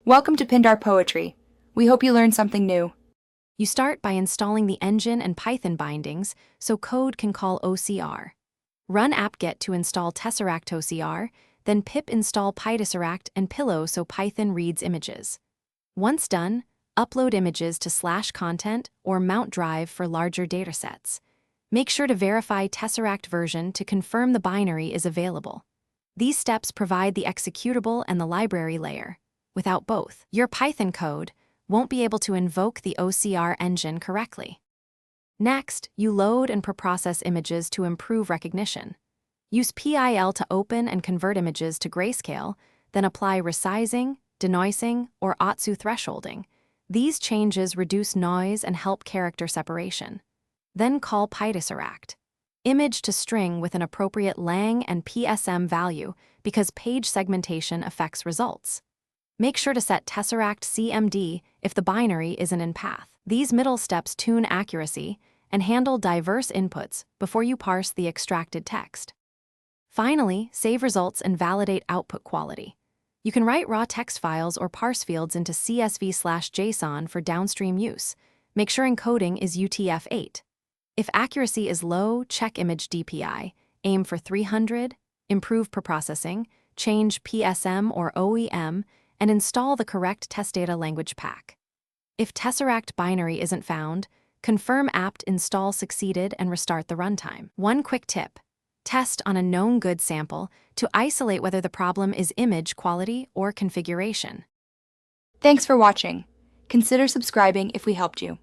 Welcome to Pindar Poetry. We hope you learned something new. You start by installing the engine and Python bindings so code can call OCR. Run apt-get to install Tesseract OCR, then pip install Tesseract and pillow so Python reads images. Once done, upload images to /content or mount drive for larger datasets. Make sure to verify Tesseract version to confirm the binary is available. These steps provide the executable and the library layer. Without both, your Python code won't be able to invoke the OCR engine correctly. Next, you load and preprocess images to improve recognition. Use PIL to open and convert images to grayscale, then apply resizing, denoising, or OTSU thresholding. These changes reduce noise and help character separation. Then call Tesseract. Image to string with an appropriate lang and PSM value because page segmentation affects results. Make sure to set Tesseract CMD if the binary isn't in path. These middle steps tune accuracy and handle diverse inputs before you parse the extracted text. Finally, save results and validate output quality. You can write raw text files or parse fields into CSV/JSON for downstream use. Make sure encoding is UTF-8. If accuracy is low, check image DPI, aim for 300, improve preprocessing, change PSM or OEM, and install the correct test data language pack. If Tesseract binary isn't found, confirm apt install succeeded and restart the runtime. One quick tip: test on a known good sample to isolate whether the problem is image quality or configuration. Thanks for watching. Consider subscribing if we helped you.